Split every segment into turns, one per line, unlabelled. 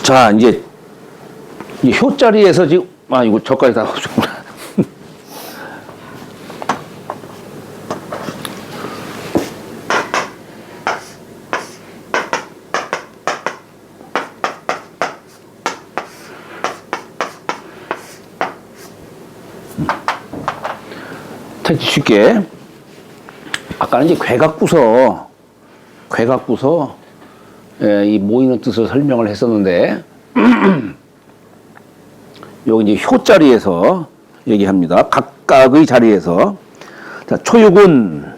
자, 이제 이 효자리에서 지금 이거 저까지 다 없구나. 쉽게 아까는 이제 괴각부서 이 모이는 뜻을 설명을 했었는데 여기 이제 효자리에서 얘기합니다. 각각의 자리에서. 자, 초육은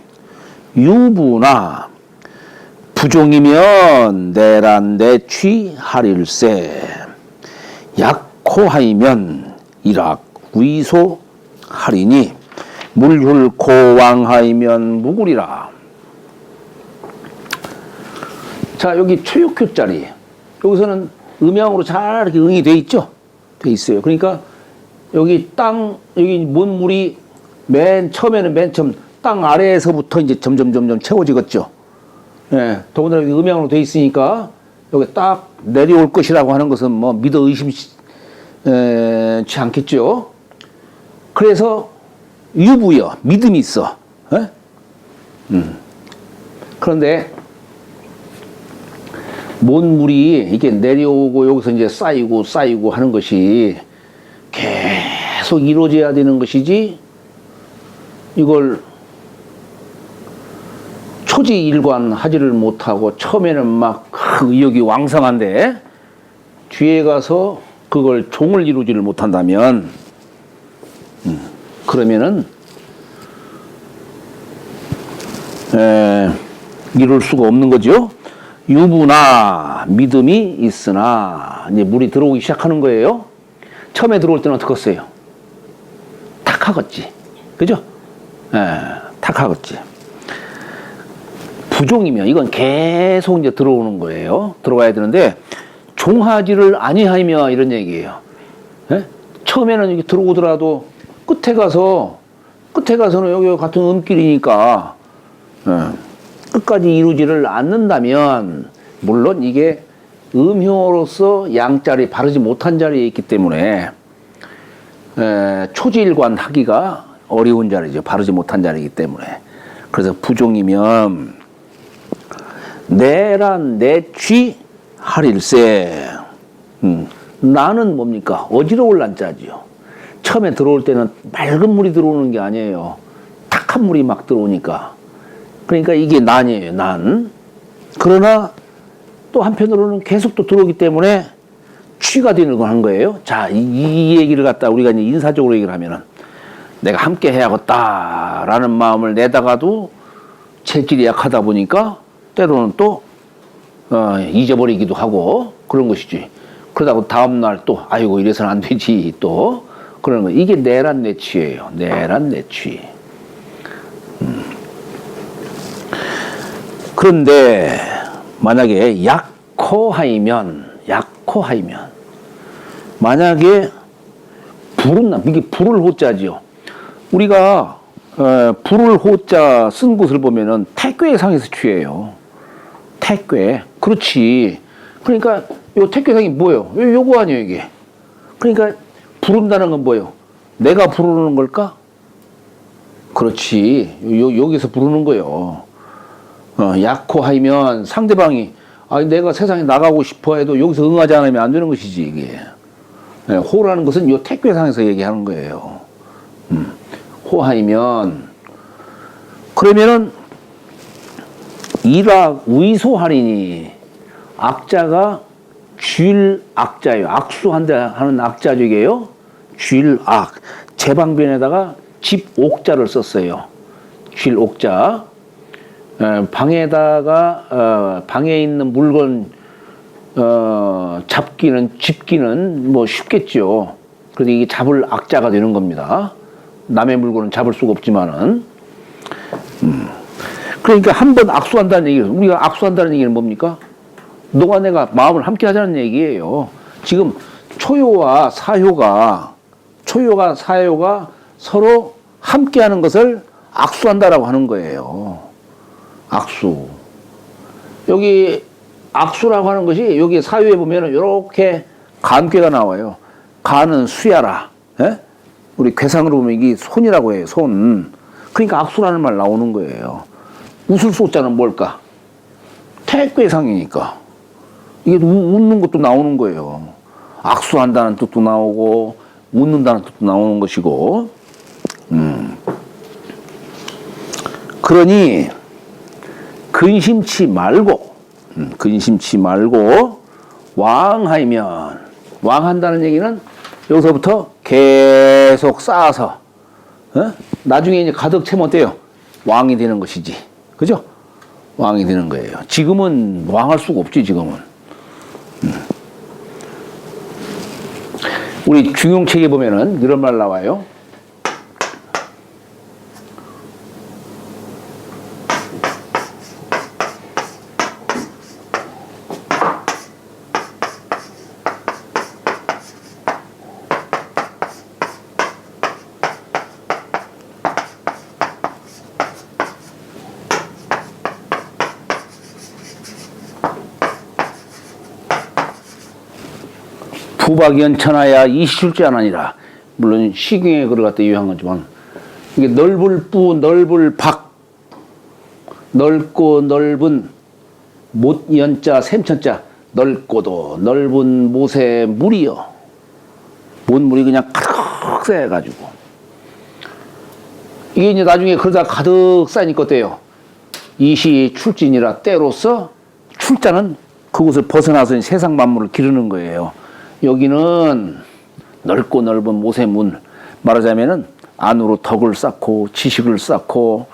유부나 부종이면 내란내취하릴세 약호하이면 일악위소하리니 물hul고왕하이면 무구리라. 자, 여기 초육효자리. 여기서는 음양으로 잘 이렇게 응이 돼 있죠? 돼 있어요. 그러니까 여기 여기 문물이 맨 처음 땅 아래에서부터 이제 점점 채워지겠죠. 예, 더군다나 여기 음양으로 돼 있으니까 여기 딱 내려올 것이라고 하는 것은 뭐 믿어 의심치 않겠죠. 그래서 유부여, 믿음이 있어. 예? 그런데 뭔 물이 이게 내려오고 여기서 이제 쌓이고 하는 것이 계속 이루어져야 되는 것이지, 이걸 초지일관 하지를 못하고 처음에는 막 의욕이 왕성한데 뒤에 가서 그걸 종을 이루지를 못한다면 그러면은 이룰 수가 없는 거죠. 유부나 믿음이 있으나 이제 물이 들어오기 시작하는 거예요. 처음에 들어올 때는 어떻겠어요? 탁하겠지, 그죠? 탁하겠지. 부종이면 이건 계속 이제 들어오는 거예요. 들어와야 되는데 종하지를 아니하며 이런 얘기예요. 처음에는 이게 들어오더라도 끝에 가서는 여기 같은 음길이니까 끝까지 이루지를 않는다면, 물론 이게 음효로서 양자리 바르지 못한 자리에 있기 때문에 초지일관 하기가 어려운 자리죠. 바르지 못한 자리이기 때문에. 그래서 부종이면 내란내취 하릴세. 나는 뭡니까? 어지러울 난자지요. 처음에 들어올 때는 맑은 물이 들어오는 게 아니에요. 탁한 물이 막 들어오니까. 그러니까 이게 난이에요, 난. 그러나 또 한편으로는 계속 또 들어오기 때문에 취가 되는 거 한 거예요. 자, 이 얘기를 갖다 우리가 이제 인사적으로 얘기를 하면은, 내가 함께 해야겠다라는 마음을 내다가도 체질이 약하다 보니까 때로는 또 잊어버리기도 하고 그런 것이지. 그러다가 다음날 또 아이고 이래서는 안 되지 또 그러는 거. 이게 내란내취예요. 내란내취. 그런데 만약에 약호하이면 만약에 이게 불을 호자지요. 우리가 불을 호자 쓴 곳을 보면은 택괴상에서 취해요. 택괴. 그렇지. 그러니까 요 택괴상이 뭐예요? 요거 아니에요, 이게. 그러니까 부른다는 건 뭐예요? 내가 부르는 걸까? 그렇지. 여기서 부르는 거예요. 약호하면 상대방이 내가 세상에 나가고 싶어 해도 여기서 응하지 않으면 안 되는 것이지, 이게. 호라는 것은 요 택괴상에서 얘기하는 거예요. 호하면 그러면은 일악위소하리니, 악자가 쥐악자예요. 악수한다 하는 악자적이에요. 쥐악. 제방변에다가 집옥자를 썼어요. 쥐옥자. 방에다가 방에 있는 물건 집기는 뭐 쉽겠죠. 그래서 이게 잡을 악자가 되는 겁니다. 남의 물건은 잡을 수가 없지만은. 그러니까 한번 악수한다는 얘기예요. 우리가 악수한다는 얘기는 뭡니까? 너와 내가 마음을 함께 하자는 얘기예요. 지금 초요와 사요가 서로 함께 하는 것을 악수한다라고 하는 거예요. 악수. 여기 악수라고 하는 것이 여기 사유에 보면은 이렇게 간괴가 나와요. 간은 수야라. 예? 우리 괴상으로 보면 이게 손이라고 해요. 손. 그러니까 악수라는 말 나오는 거예요. 웃을 소자는 뭘까? 태괴상이니까. 이게 웃는 것도 나오는 거예요. 악수한다는 뜻도 나오고 웃는다는 뜻도 나오는 것이고. 그러니 근심치 말고 왕하면 왕한다는 얘기는 여기서부터 계속 쌓아서 나중에 이제 가득 채면 어때요? 왕이 되는 것이지. 그죠? 왕이 되는 거예요. 지금은 왕할 수가 없지, 지금은. 우리 중용책에 보면은 이런 말 나와요. 부박연천하야 이시출제 하나니라. 물론 시경의 글을 갖다 유효한 거지만 이게 넓을 부 넓을 박 넓고 넓은 못 연자 샘천자 넓고도 넓은 못에 물이요. 못 물이 그냥 가득 쌓여가지고 이게 이제 나중에 그러다 가득 쌓이니까 어때요? 이시 출진이라 때로서 출자는 그곳을 벗어나서 세상 만물을 기르는 거예요. 여기는 넓고 넓은 못의 문, 말하자면은 안으로 덕을 쌓고 지식을 쌓고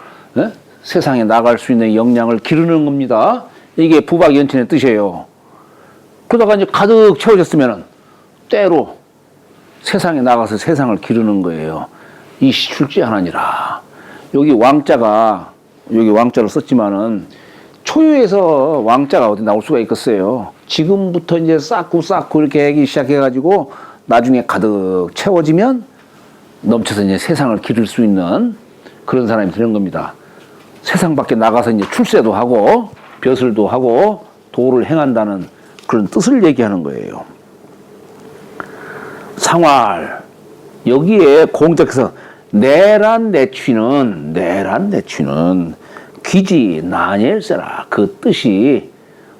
세상에 나갈 수 있는 역량을 기르는 겁니다. 이게 부박연천의 뜻이에요. 그러다가 이제 가득 채워졌으면은 때로 세상에 나가서 세상을 기르는 거예요. 이시출제하나니라. 여기 왕자를 썼지만은 초유에서 왕자가 어디 나올 수가 있겠어요. 지금부터 이제 쌓고 이렇게 하기 시작해가지고 나중에 가득 채워지면 넘쳐서 이제 세상을 기를 수 있는 그런 사람이 되는 겁니다. 세상 밖에 나가서 이제 출세도 하고 벼슬도 하고 도를 행한다는 그런 뜻을 얘기하는 거예요. 상활. 여기에 공적해서 내란 내취는 귀지 나니엘세라. 그 뜻이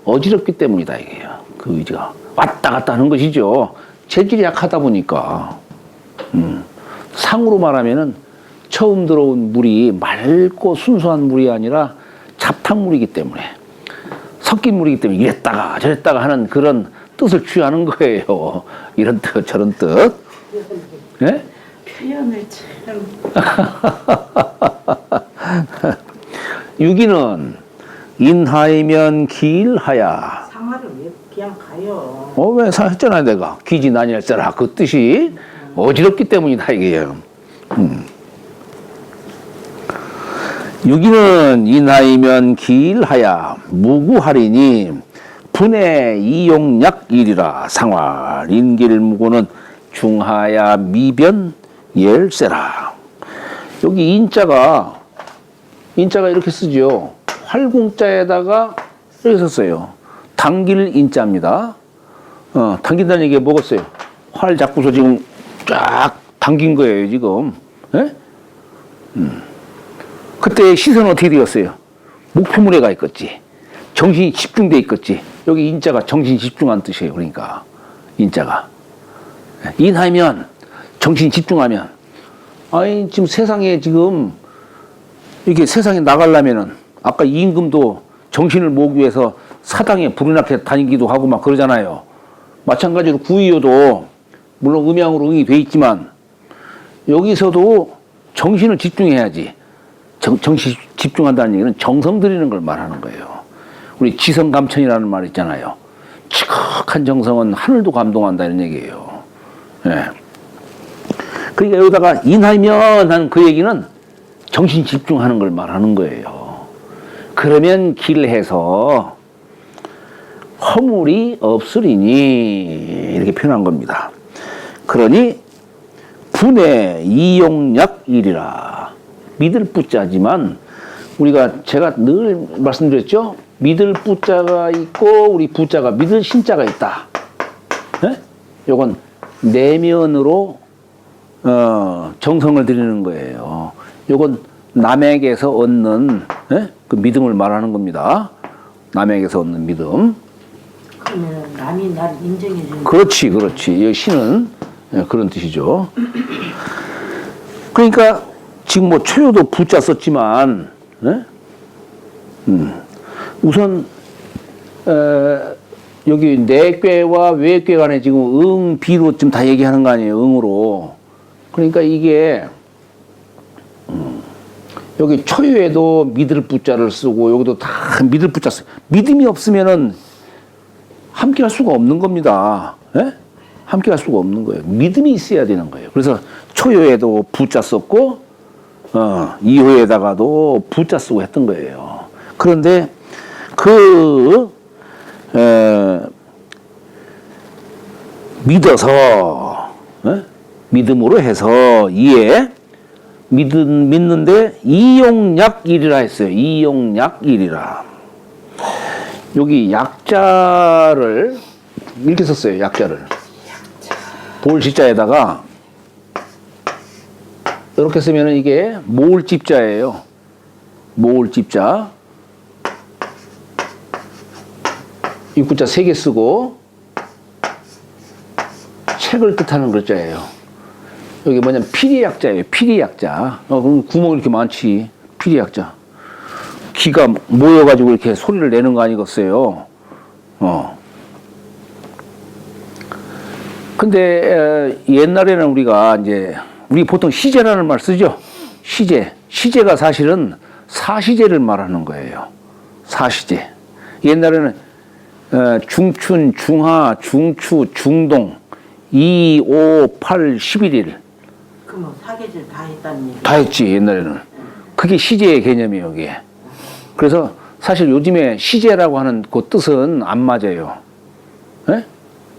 어지럽기 때문이다 이게요. 그 의지가 왔다 갔다 하는 것이죠. 체질이 약하다 보니까. 상으로 말하면은 처음 들어온 물이 맑고 순수한 물이 아니라 잡탕물이기 때문에 섞인 물이기 때문에 이랬다가 저랬다가 하는 그런 뜻을 취하는 거예요. 이런 뜻 저런 뜻. 예?
표현을 참.
유기는 인하이면 기일하야.
상하를 왜 그냥 가요?
왜 했잖아요 내가. 기지 나니엘세라. 그 뜻이 어지럽기 때문이다 이게요. 유기는 인하이면 기일하야 무구하리니 분의 이용약일이라. 상활 인길무고는 중하야 미변 열세라. 여기 인자가 이렇게 쓰죠. 활궁자에다가 이렇게 썼어요. 당길 인자입니다. 당긴다는 얘기가 뭐겠어요? 활 잡고서 지금 쫙 당긴 거예요, 지금. 예? 그때 시선은 어떻게 되었어요? 목표물에 가 있겠지. 정신이 집중돼 있겠지. 여기 인자가 정신 집중한 뜻이에요. 그러니까 인자가. 인하면 정신 집중하면. 아니 지금 세상에 지금 이렇게 세상에 나가려면은 아까 임금도 정신을 모으기 위해서 사당에 불이 나게 다니기도 하고 막 그러잖아요. 마찬가지로 구의여도 물론 음양으로 응이 돼 있지만 여기서도 정신을 집중해야지. 정신 집중한다는 얘기는 정성 들이는 걸 말하는 거예요. 우리 지성감천이라는 말 있잖아요. 지극한 정성은 하늘도 감동한다 이런 얘기예요. 예. 그러니까 여기다가 인하면 하는 그 얘기는 정신 집중하는 걸 말하는 거예요. 그러면 길해서 허물이 없으리니 이렇게 표현한 겁니다. 그러니 분의 이용약일이라. 믿을 부자지만 제가 늘 말씀드렸죠. 믿을 부자가 있고 우리 부자가 믿을 신자가 있다. 예? 요건 내면으로 정성을 들이는 거예요. 요건 남에게서 얻는 예? 그 믿음을 말하는 겁니다. 남에게서 얻는 믿음.
그러면 남이 나를 인정해 주는.
그렇지, 그렇지. 여기 신은 그런 뜻이죠. 그러니까 지금 뭐 초요도 부자 썼지만 예? 우선 여기 내꾀와 외꾀 간에 지금 응, 비로 지금 다 얘기하는 거 아니에요. 응으로. 그러니까 이게 여기 초유에도 믿을 부자를 쓰고 여기도 다 믿을 부자 쓰고 믿음이 없으면은 함께 할 수가 없는 겁니다. 예? 함께 할 수가 없는 거예요. 믿음이 있어야 되는 거예요. 그래서 초유에도 부자 썼고 이호에다가도 부자 쓰고 했던 거예요. 그런데 믿어서 믿음으로 해서 이에 믿는데 이용약일이라 했어요. 이용약일이라. 여기 약자를 이렇게 썼어요. 약자를 볼지자에다가 이렇게 쓰면 이게 모을집자예요. 모을집자. 입구자 3개 쓰고 책을 뜻하는 글자예요. 여기 뭐냐면 피리약자예요. 피리약자. 그럼 구멍이 이렇게 많지. 피리약자. 기가 모여가지고 이렇게 소리를 내는 거 아니겠어요? 근데 옛날에는 우리 보통 시제라는 말 쓰죠. 시제. 시제가 사실은 사시제를 말하는 거예요. 사시제. 옛날에는 중춘, 중하, 중추, 중동 2, 5, 8, 11일
그러면 사계절 다 했다는 얘기.
다 했지 옛날에는. 그게 시제의 개념이에요. 이게. 그래서 사실 요즘에 시제라고 하는 그 뜻은 안 맞아요. 에?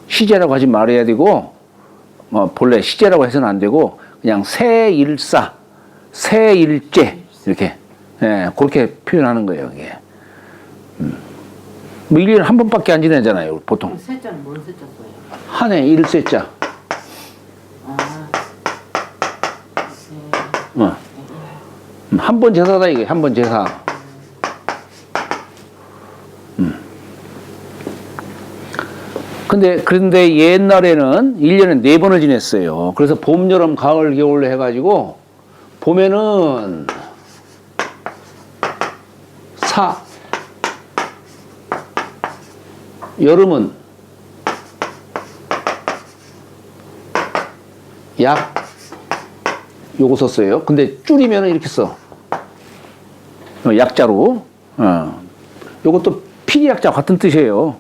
시제라고 하지 말아야 되고 본래 시제라고 해서는 안 되고 그냥 새일사, 새일제 이렇게 그렇게 표현하는 거예요. 이게. 뭐 1년에 한 번밖에 안 지내잖아요. 보통.
세자는 뭔 세자 써요?
한 해 일세자. 한 번 제사다 이게. 한 번 제사. 그런데 옛날에는 1년에 4번을 지냈어요. 그래서 봄, 여름, 가을, 겨울 해가지고 봄에는 사, 여름은 약, 요거 썼어요. 근데 줄이면 이렇게 써. 약자로. 요것도 피리약자 같은 뜻이에요.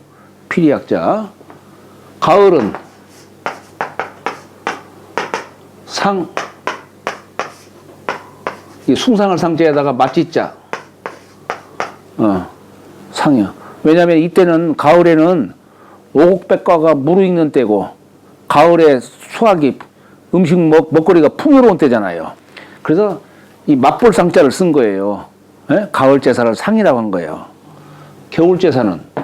피리약자. 가을은 상, 이 숭상을 상자에다가 맛짓자. 상이요. 왜냐하면 이때는 가을에는 오곡백과가 무르익는 때고 가을에 수확이 음식 먹거리가 풍요로운 때잖아요. 그래서 이 맛볼 상자를 쓴 거예요. 가을 제사를 상이라고 한 거예요. 겨울 제사는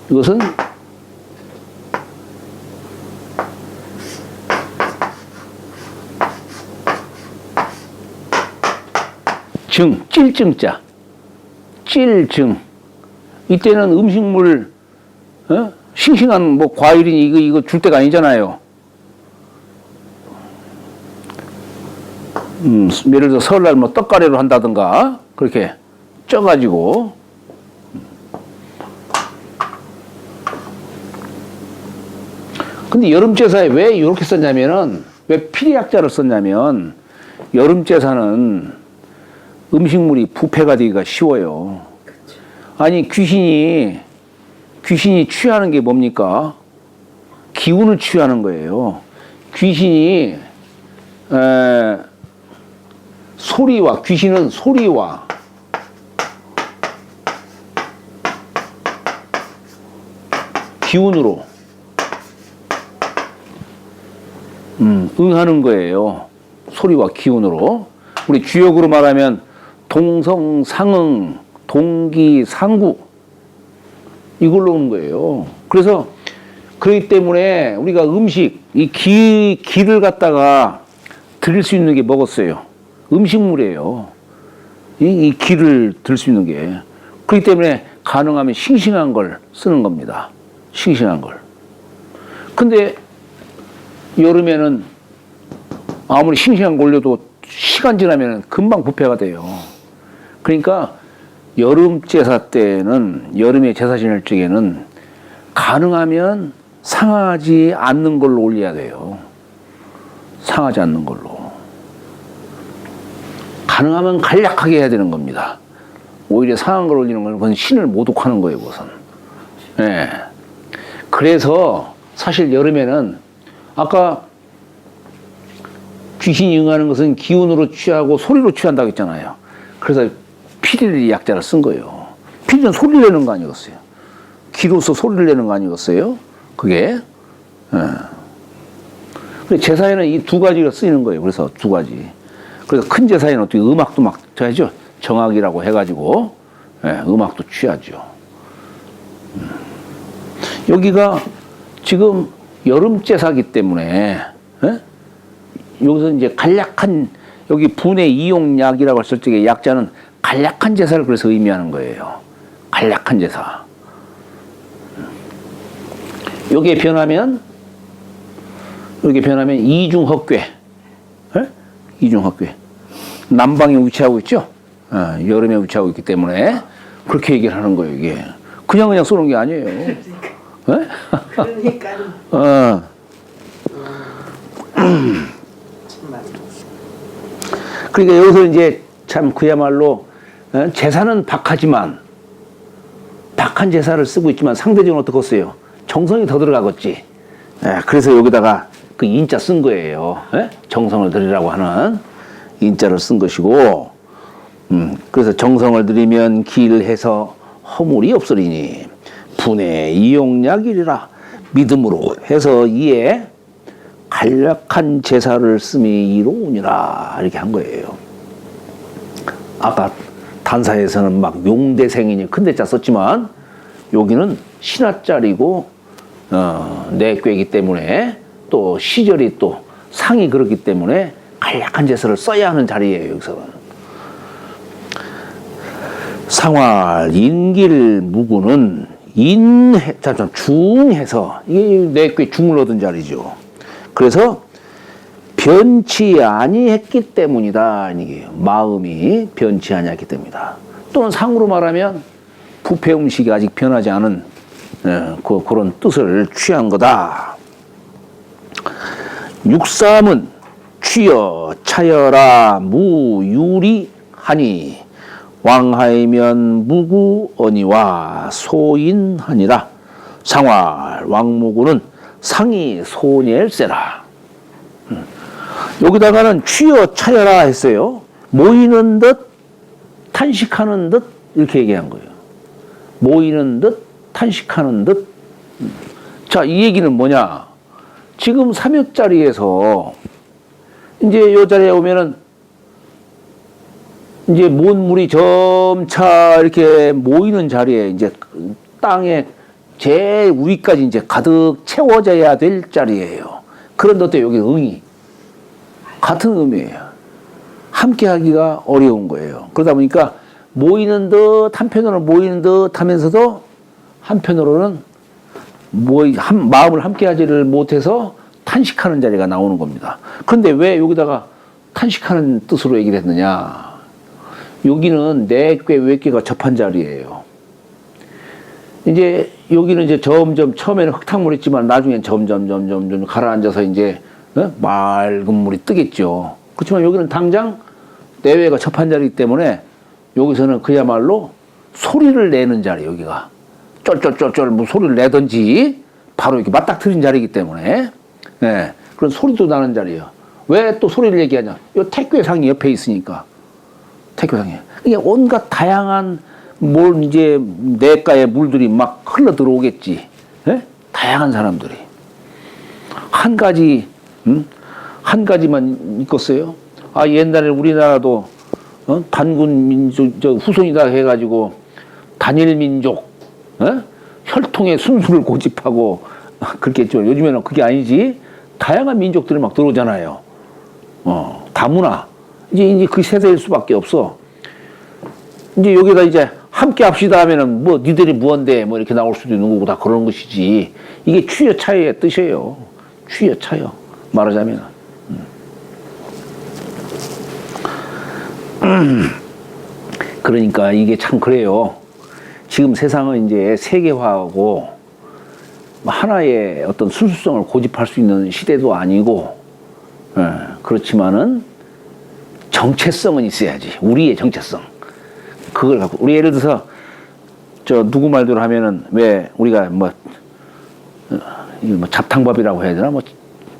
이것은 찔증자. 찔증. 이때는 음식물, 싱싱한 뭐 과일이니 이거 줄 때가 아니잖아요. 예를 들어 설날 뭐 떡가래로 한다든가 그렇게 쪄가지고. 근데 여름제사에 왜 이렇게 썼냐면은, 왜 피리약자를 썼냐면, 여름제사는 음식물이 부패가 되기가 쉬워요. 아니, 귀신이 취하는 게 뭡니까? 기운을 취하는 거예요. 귀신이, 귀신은 소리와, 기운으로, 응하는 거예요. 소리와 기운으로. 우리 주역으로 말하면 동성상응, 동기상구 이걸로 오는 거예요. 그래서 그렇기 때문에 우리가 음식, 이 기를 갖다가 드릴 수 있는 게 먹었어요. 음식물이에요. 이 기를 들 수 있는 게. 그렇기 때문에 가능하면 싱싱한 걸 쓰는 겁니다. 싱싱한 걸. 근데 여름에는 아무리 싱싱한 걸 올려도 시간 지나면 금방 부패가 돼요. 그러니까 여름 제사 때는, 여름에 제사 지낼 적에는 가능하면 상하지 않는 걸로 올려야 돼요. 상하지 않는 걸로. 가능하면 간략하게 해야 되는 겁니다. 오히려 상한 걸 올리는 건 그건 신을 모독하는 거예요, 그것은. 예. 그래서 사실 여름에는 아까 귀신이 응하는 것은 기운으로 취하고 소리로 취한다고 했잖아요. 그래서 피리리 약자를 쓴 거예요. 피리는 소리를 내는 거 아니었어요. 기로서 소리를 내는 거 아니었어요. 그게. 예. 제사에는 이 두 가지가 쓰이는 거예요. 그래서 두 가지. 그래서 큰 제사에는 어떻게 음악도 막 쳐야죠. 정악이라고 해가지고, 예, 음악도 취하죠. 여기가 지금 여름 제사기 때문에, 예? 여기서 이제 간략한, 여기 분해 이용약이라고 했을 적에 약자는 간략한 제사를 그래서 의미하는 거예요. 간략한 제사. 여기에 변하면 이중헛괴. 예? 이중헛괴. 남방에 위치하고 있죠? 여름에 위치하고 있기 때문에 그렇게 얘기를 하는 거예요, 이게. 그냥 쏘는 게 아니에요. 예?
그러니까.
그러니까 여기서 이제 참 그야말로 제사는 박하지만 박한 제사를 쓰고 있지만 상대적으로 어떻겠어요? 정성이 더 들어가겠지. 그래서 여기다가 그 인자 쓴 거예요. 정성을 들이라고 하는 인자를 쓴 것이고, 그래서 정성을 들이면 길해서 허물이 없으리니 분해 이용약이리라 믿음으로 해서 이에 간략한 제사를 씀이 이로우니라 이렇게 한 거예요. 아까 단사에서는 막 용대생이니 큰 대자 썼지만 여기는 신하짜리고 내꾀이기 때문에 또 시절이 또 상이 그렇기 때문에 간략한 제사를 써야 하는 자리예요. 여기서는 상활 인길 무구는 중해서 이게 내꾀 중을 얻은 자리죠. 그래서 변치 아니했기 때문이다. 이게 마음이 변치 아니했기 때문이다. 또는 상으로 말하면 부패 음식이 아직 변하지 않은 그런 뜻을 취한 거다. 육삼은 취여 차여라 무유리하니 왕하이면 무구언이와 소인하니라. 상활 왕무구는 상이 소멸세라. 여기다가는 취여 차여라 했어요. 모이는 듯 탄식하는 듯 이렇게 얘기한 거예요. 모이는 듯 탄식하는 듯. 자, 이 얘기는 뭐냐? 지금 삼엽자리에서 이제 요 자리에 오면은 이제 mon물이 점차 이렇게 모이는 자리에 이제 땅에 제일 위까지 이제 가득 채워져야 될 자리예요. 그런데 또 여기 응이 같은 의미예요. 함께 하기가 어려운 거예요. 그러다 보니까 모이는 듯 한편으로는 모이는 듯 하면서도 한편으로는 마음을 함께 하지를 못해서 탄식하는 자리가 나오는 겁니다. 그런데 왜 여기다가 탄식하는 뜻으로 얘기를 했느냐? 여기는 내꾀 외꾀가 접한 자리예요. 이제 여기는 이제 점점 처음에는 흙탕물이 있지만 나중엔 점점 가라앉아서 이제 맑은 물이 뜨겠죠. 그렇지만 여기는 당장 내외가 접한 자리이기 때문에 여기서는 그야말로 소리를 내는 자리, 여기가 쫄쫄쫄쫄 뭐 소리를 내든지 바로 이렇게 맞닥뜨린 자리이기 때문에 그런 소리도 나는 자리예요. 왜 또 소리를 얘기하냐? 요 택괴상이 옆에 있으니까. 택괴상이. 이게 온갖 다양한 이제 내과의 물들이 막 흘러 들어오겠지. 다양한 사람들이. 한 가지만 있겠어요? 아, 옛날에 우리나라도 단군 민족 후손이다 해가지고 단일 민족, 혈통의 순수를 고집하고 그렇겠죠. 요즘에는 그게 아니지. 다양한 민족들이 막 들어오잖아요. 다문화. 이제 그 세대일 수밖에 없어. 이제 여기다 이제 함께 합시다 하면은 뭐 니들이 무언데 뭐 이렇게 나올 수도 있는 거고 다 그런 것이지. 이게 추여 차이의 뜻이에요. 추여 차여. 말하자면. 그러니까 이게 참 그래요. 지금 세상은 이제 세계화하고 하나의 어떤 순수성을 고집할 수 있는 시대도 아니고, 그렇지만은 정체성은 있어야지. 우리의 정체성. 그걸 갖고, 우리 예를 들어서, 누구 말대로 하면은, 왜, 우리가 잡탕밥이라고 해야 되나?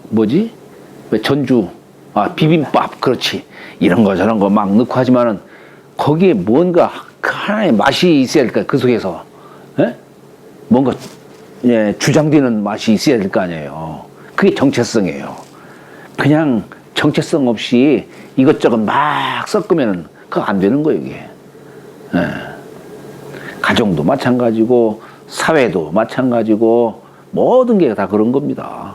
뭐지? 왜 전주, 비빔밥, 그렇지. 이런 거 저런 거 막 넣고 하지만은, 거기에 뭔가 하나의 맛이 있어야 될까, 그 속에서. 뭔가, 주장되는 맛이 있어야 될 거 아니에요. 그게 정체성이에요. 그냥 정체성 없이 이것저것 막 섞으면은, 그거 안 되는 거예요, 이게. 가정도 마찬가지고 사회도 마찬가지고 모든 게 다 그런 겁니다.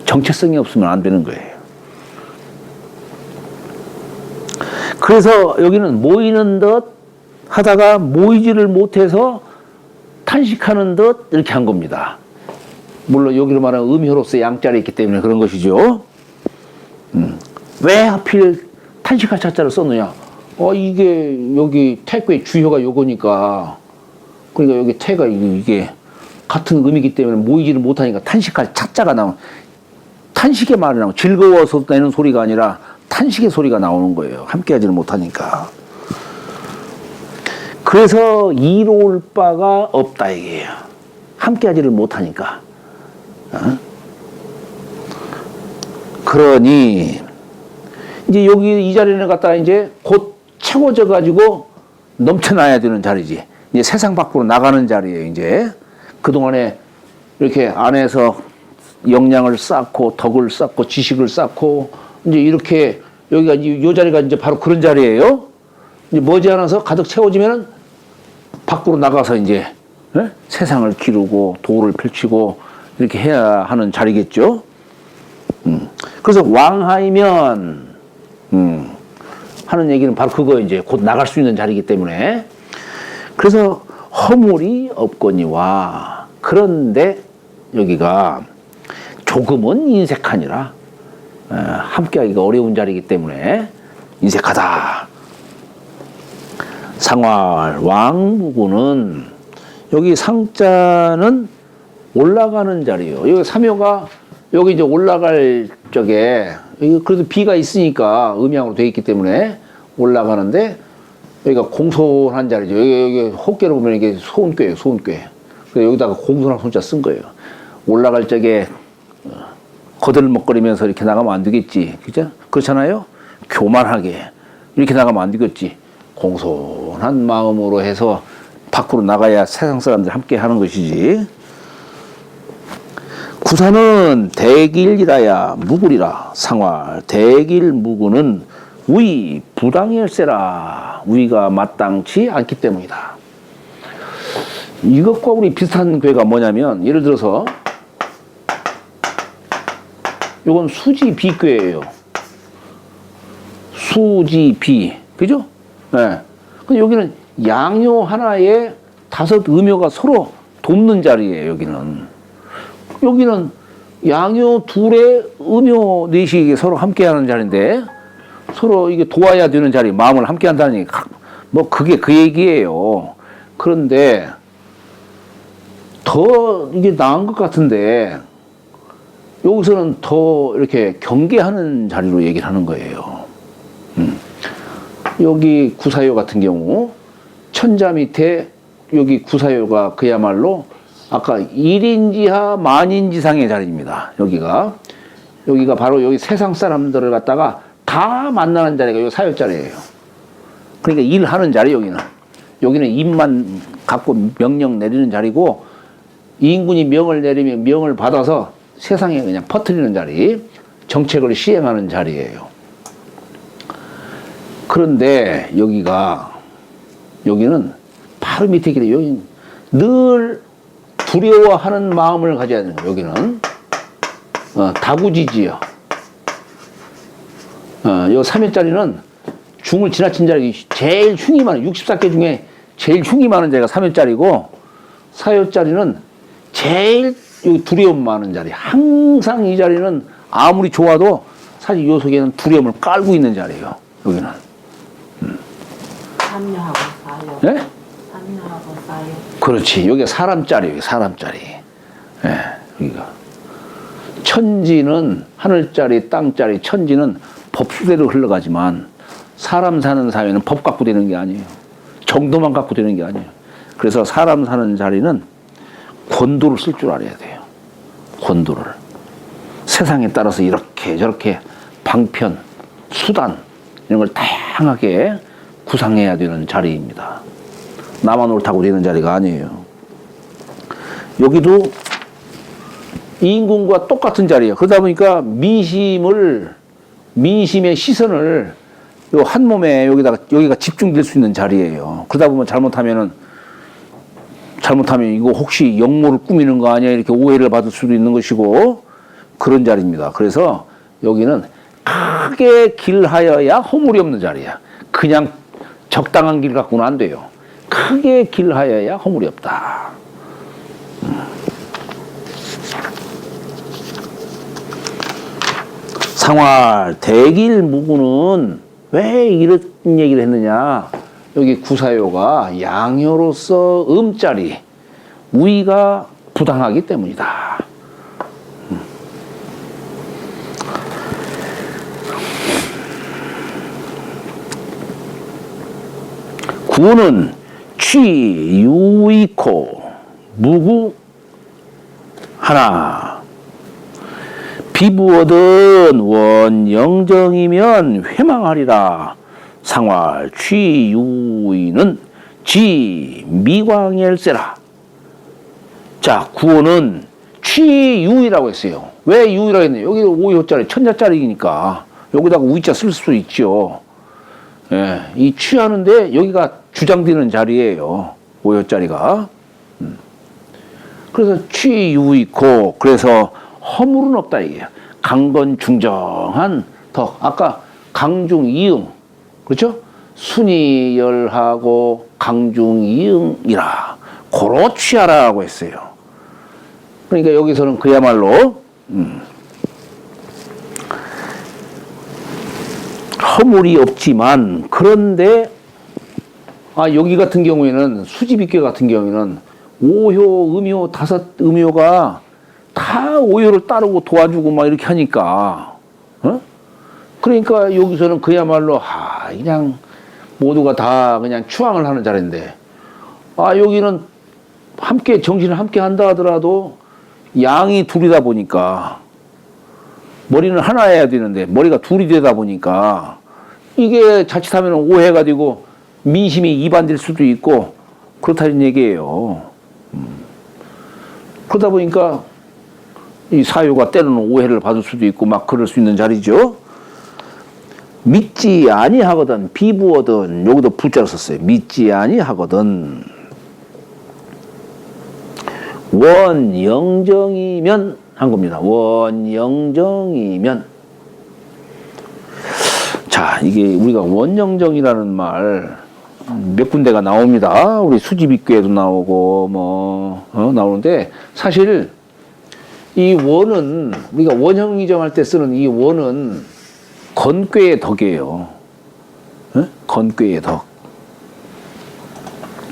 정체성이 없으면 안 되는 거예요. 그래서 여기는 모이는 듯 하다가 모이지를 못해서 탄식하는 듯 이렇게 한 겁니다. 물론 여기로 말하는 음효로서 양자리 있기 때문에 그런 것이죠. 왜 하필 탄식할 자자를 썼느냐? 이게 여기 태괴의 주효가 요거니까, 그러니까 여기 태가 이게 같은 의미이기 때문에 모이지를 못하니까 탄식할 자자가 나오는, 탄식의 말이 나오는, 즐거워서 내는 소리가 아니라 탄식의 소리가 나오는 거예요. 함께하지를 못하니까. 그래서 이로울 바가 없다 이게요. 함께하지를 못하니까. 그러니 이제 여기 이 자리를 갖다가 이제 곧 채워져 가지고 넘쳐나야 되는 자리지. 이제 세상 밖으로 나가는 자리예요. 이제 그동안에 이렇게 안에서 역량을 쌓고 덕을 쌓고 지식을 쌓고 이제 이렇게 여기가 이 자리가 이제 바로 그런 자리예요. 이제 머지않아서 가득 채워지면은 밖으로 나가서 이제 세상을 기르고 도를 펼치고 이렇게 해야 하는 자리겠죠. 그래서 왕하이면 하는 얘기는 바로 그거 이제 곧 나갈 수 있는 자리이기 때문에, 그래서 허물이 없거니와, 그런데 여기가 조금은 인색하니라, 함께하기가 어려운 자리이기 때문에 인색하다. 상활 왕무구는 여기 상자는 올라가는 자리요. 여기 삼효가 여기 이제 올라갈 적에 그래도 비가 있으니까 음양으로 되어 있기 때문에 올라가는데, 여기가 공손한 자리죠. 여기 혹계로 보면 이게 소은꾀예요, 소은꾀. 그래서 여기다가 공손한 손자 쓴 거예요. 올라갈 적에 거들먹거리면서 이렇게 나가면 안 되겠지, 그죠? 그렇잖아요. 교만하게 이렇게 나가면 안 되겠지. 공손한 마음으로 해서 밖으로 나가야 세상 사람들 함께 하는 것이지. 구사는 대길이라야 무구리라. 상활 대길 무구는 우이 부당일세라. 우이가 마땅치 않기 때문이다. 이것과 우리 비슷한 괴가 뭐냐면, 예를 들어서 이건 수지비괴예요. 수지비, 그죠? 네. 근데 여기는 양요 하나에 다섯 음효가 서로 돕는 자리예요. 여기는 양요 둘의 음효 넷이 서로 함께하는 자리인데, 서로 이게 도와야 되는 자리, 마음을 함께한다니 뭐 그게 그 얘기예요. 그런데 더 이게 나은 것 같은데, 여기서는 더 이렇게 경계하는 자리로 얘기를 하는 거예요. 여기 구사요 같은 경우 천자 밑에 여기 구사요가 그야말로 아까 1인지하 만인지상의 자리입니다. 여기가 바로 여기 세상 사람들을 갖다가 다 만나는 자리가 여기 사요자리예요. 그러니까 일하는 자리. 여기는 입만 갖고 명령 내리는 자리고, 인군이 명을 내리면 명을 받아서 세상에 그냥 퍼뜨리는 자리, 정책을 시행하는 자리예요. 그런데 여기는 바로 밑에 길에 여기 늘 두려워하는 마음을 가져야 되는 거예요. 여기는 다구지지요. 요 3회짜리는 중을 지나친 자리 제일 흉이 많은 64개 중에 제일 흉이 많은 자리가 3회짜리고 4회짜리는 제일 두려움 많은 자리. 항상 이 자리는 아무리 좋아도 사실 요 속에는 두려움을 깔고 있는 자리예요. 여기는.
3녀하고 4요.
네?
3녀하고 4요.
그렇지. 여기가 사람짜리, 사람짜리. 예, 여기가. 천지는 하늘짜리, 땅짜리, 천지는 법수대로 흘러가지만 사람 사는 사회는 법 갖고 되는 게 아니에요. 정도만 갖고 되는 게 아니에요. 그래서 사람 사는 자리는 권도를 쓸 줄 알아야 돼요. 권도를. 세상에 따라서 이렇게 저렇게 방편, 수단 이런 걸 다양하게 구상해야 되는 자리입니다. 나만 옳다고 되는 자리가 아니에요. 여기도 인군과 똑같은 자리예요. 그러다 보니까 민심의 시선을 요 한 몸에 여기가 집중될 수 있는 자리예요. 그러다 보면 잘못하면 이거 혹시 역모를 꾸미는 거 아니야 이렇게 오해를 받을 수도 있는 것이고 그런 자리입니다. 그래서 여기는 크게 길하여야 허물이 없는 자리야. 그냥 적당한 길 갖고는 안 돼요. 크게 길하여야 허물이 없다. 상활 대길무구는 왜 이런 얘기를 했느냐. 여기 구사요가 양효로서 음자리 우위가 부당하기 때문이다. 구는 취, 유이코, 무구 하나. 비부어든 원영정이면 회망하리라. 상활 취유이는 지 미광열세라. 자, 구호는 취유이라고 했어요. 왜 유이라고 했나요? 여기 5호짜리 천자짜리니까 여기다가 우이자 쓸 수 있죠. 예, 이 취하는데 여기가 주장되는 자리예요. 5호짜리가. 그래서 취유이고 그래서 허물은 없다 이게요. 강건중정한 덕. 아까 강중이응 그렇죠? 순이열하고 강중이응이라 고로 취하라고 했어요. 그러니까 여기서는 그야말로 허물이 없지만 그런데 여기 같은 경우에는 수지비교 같은 경우에는 5효, 음효, 5음효가 다 5효를 따르고 도와주고 막 이렇게 하니까 그러니까 여기서는 그야말로 그냥 모두가 다 그냥 추앙을 하는 자리인데 여기는 함께 정신을 함께 한다 하더라도 양이 둘이다 보니까 머리는 하나여야 되는데 머리가 둘이 되다 보니까 이게 자칫하면 오해가 되고 민심이 이반될 수도 있고 그렇다는 얘기예요. 그러다 보니까 이 사유가 때로는 오해를 받을 수도 있고 막 그럴 수 있는 자리죠. 믿지 아니하거든 비부어든 여기도 부자로 썼어요. 믿지 아니하거든 원영정이면 한 겁니다. 원영정이면 자 이게 우리가 원영정이라는 말 몇 군데가 나옵니다. 우리 수지비교에도 나오고 나오는데 사실 이 원은 우리가 원형이정 할 때 쓰는 이 원은 건괴의 덕이에요. 건괴의 덕.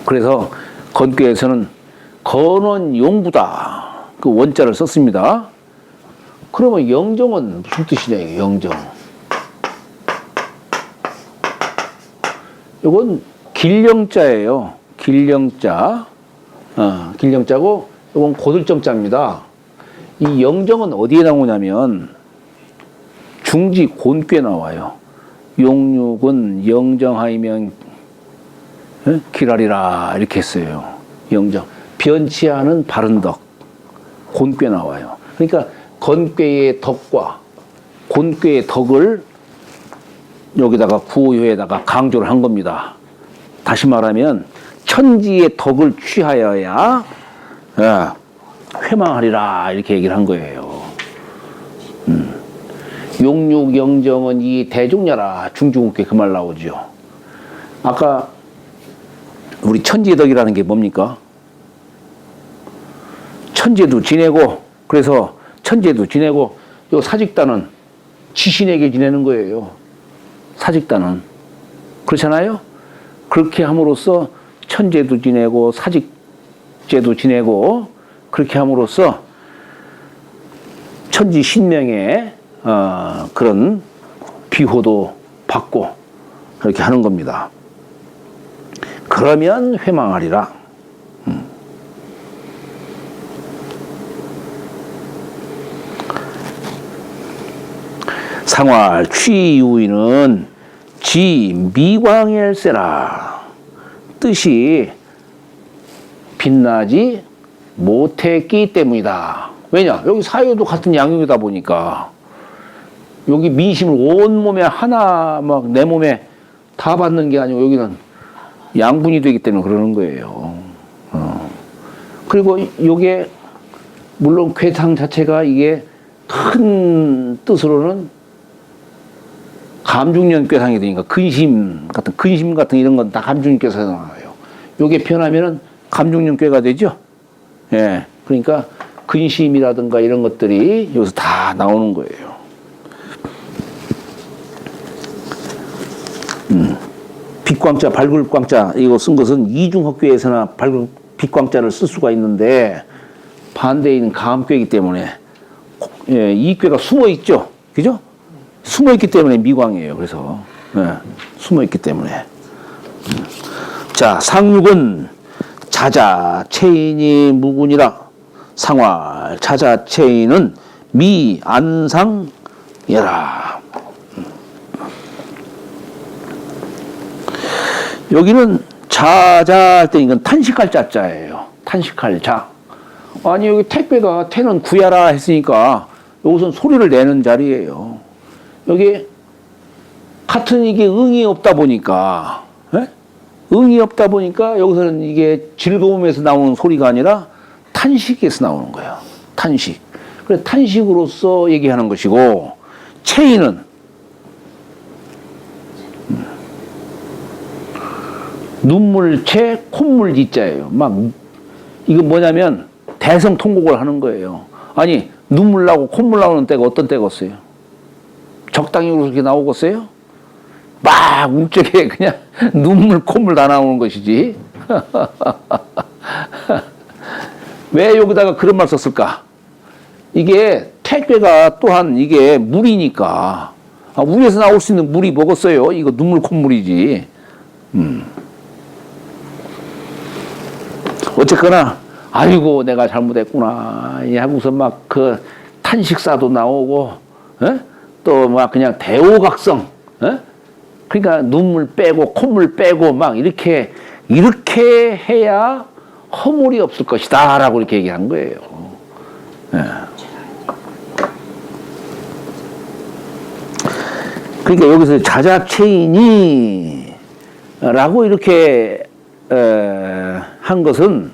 그래서 건괴에서는 건원용부다 그 원자를 썼습니다. 그러면 영정은 무슨 뜻이냐 이게 영정. 이건 길령자예요. 길령자. 길령자고 이건 고들정자입니다. 이 영정은 어디에 나오냐면 중지 곤괴 나와요. 용육은 영정하이면 길하리라 이렇게 했어요. 영정. 변치 않은 바른 덕. 곤괴 나와요. 그러니까 건괴의 덕과 곤괴의 덕을 여기다가 구호에다가 강조를 한 겁니다. 다시 말하면 천지의 덕을 취하여야 회망하리라 이렇게 얘기를 한 거예요. 용육영정은 이 대중녀라 중중국계 그 말 나오죠. 아까 우리 천지의 덕이라는 게 뭡니까? 천재도 지내고 그래서 천재도 지내고 요 사직단은 지신에게 지내는 거예요. 사직단은 그렇잖아요. 그렇게 함으로써 천재도 지내고 사직제도 지내고 그렇게 함으로써 천지 신명의 그런 비호도 받고 그렇게 하는 겁니다. 그러면 회망하리라. 상활 취유인은 지 미광일세라. 뜻이 빛나지 못했기 때문이다. 왜냐? 여기 사유도 같은 양육이다 보니까 여기 민심을 온몸에 하나 막 내 몸에 다 받는 게 아니고 여기는 양분이 되기 때문에 그러는 거예요. 그리고 요게 물론 괴상 자체가 이게 큰 뜻으로는 감중년 꾀상이 되니까 근심 같은 이런 건 다 감중년 꾀상에서 나와요. 요게 변하면은 감중년 꾀가 되죠. 예. 그러니까 근심이라든가 이런 것들이 여기서 다 나오는 거예요. 빛광자, 발굴광자 이거 쓴 것은 이중학교에서나 빛광자를 쓸 수가 있는데 반대에 있는 감꾀이기 때문에 이 꾀가 숨어 있죠. 그죠? 숨어 있기 때문에 미광이에요. 그래서 숨어 있기 때문에. 자, 상육은 자자체인이 무군이라. 상활 자자체인은 미안상예라. 여기는 자자할 때 이건 탄식할 자자예요. 탄식할 자. 아니 여기 택배가 태는 구야라 했으니까 여기서는 소리를 내는 자리예요. 여기 같은 이게 응이 없다 보니까 응이 없다 보니까 여기서는 이게 즐거움에서 나오는 소리가 아니라 탄식에서 나오는 거예요. 탄식. 그래서 탄식으로서 얘기하는 것이고 체인은 눈물체 콧물지자예요. 막 이거 뭐냐면 대성통곡을 하는 거예요. 아니 눈물 나고 콧물 나오는 때가 어떤 때겠어요? 적당히 그렇게 나오겠어요? 막 울적해 그냥 눈물 콧물 다 나오는 것이지. 왜 여기다가 그런 말 썼을까? 이게 택배가 또한 이게 물이니까 물에서 나올 수 있는 물이 뭐겠어요? 이거 눈물 콧물이지. 어쨌거나 아이고 내가 잘못했구나 하고서 막 그 탄식사도 나오고 또 막 그냥 대오각성 그러니까 눈물 빼고 콧물 빼고 막 이렇게 해야 허물이 없을 것이다 라고 이렇게 얘기한 거예요. 그러니까 여기서 자자체인이 라고 이렇게 한 것은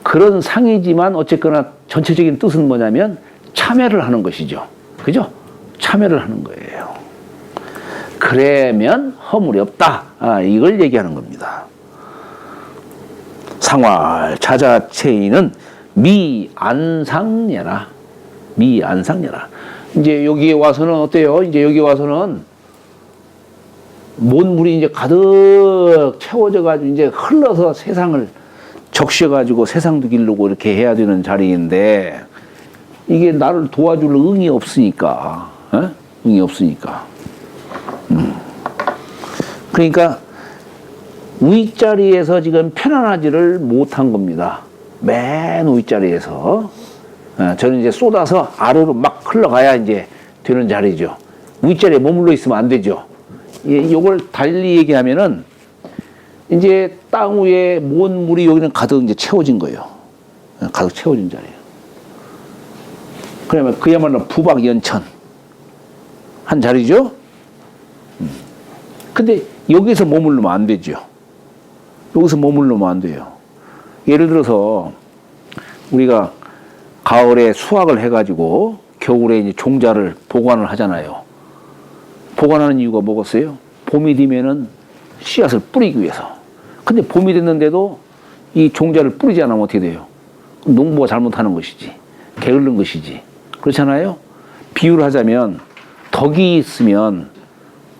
그런 상이지만 어쨌거나 전체적인 뜻은 뭐냐면 참여를 하는 것이죠. 그죠? 참여를 하는 거예요. 그러면 허물이 없다. 이걸 얘기하는 겁니다. 상활 자자체인은 미안상예라. 미안상예라. 이제 여기에 와서는 어때요? 이제 여기 와서는 뭔물이 이제 가득 채워져 가지고 이제 흘러서 세상을 적셔 가지고 세상도 기르고 이렇게 해야 되는 자리인데 이게 나를 도와줄 응이 없으니까 응이 없으니까 그러니까 윗자리에서 지금 편안하지를 못한 겁니다. 맨 윗자리에서 저는 이제 쏟아서 아래로 막 흘러가야 이제 되는 자리죠. 윗자리에 머물러 있으면 안 되죠. 이걸 달리 얘기하면은 이제 땅 위에 뭔 물이 여기는 가득 이제 채워진 거예요. 가득 채워진 자리예요. 그러면 그야말로 부박연천 한 자리죠. 근데 여기서 머무르면 안 되죠. 여기서 머무르면 안 돼요. 예를 들어서 우리가 가을에 수확을 해가지고 겨울에 이제 종자를 보관을 하잖아요. 보관하는 이유가 뭐겠어요? 봄이 되면은 씨앗을 뿌리기 위해서. 근데 봄이 됐는데도 이 종자를 뿌리지 않으면 어떻게 돼요? 농부가 잘못하는 것이지. 게으른 것이지. 그렇잖아요? 비유를 하자면 덕이 있으면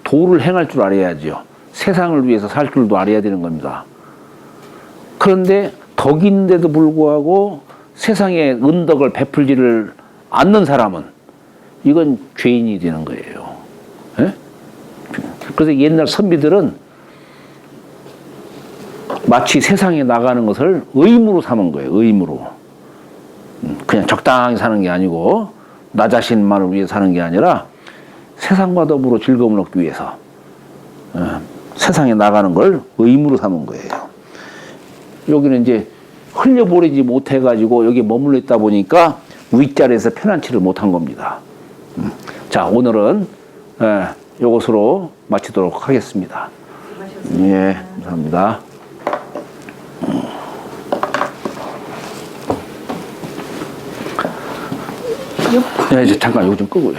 도를 행할 줄 알아야죠. 세상을 위해서 살 줄도 알아야 되는 겁니다. 그런데 덕인데도 불구하고 세상에 은덕을 베풀지를 않는 사람은 이건 죄인이 되는 거예요. 예? 그래서 옛날 선비들은 마치 세상에 나가는 것을 의무로 삼은 거예요. 의무로. 그냥 적당히 사는 게 아니고 나 자신만을 위해 사는 게 아니라 세상과 더불어 즐거움을 얻기 위해서 세상에 나가는 걸 의무로 삼은 거예요. 여기는 이제 흘려보내지 못해가지고 여기 머물러 있다 보니까 윗자리에서 편안치를 못한 겁니다. 자, 오늘은 이것으로 마치도록 하겠습니다. 예, 감사합니다. 네, 이제 잠깐 이거 좀 끄고요.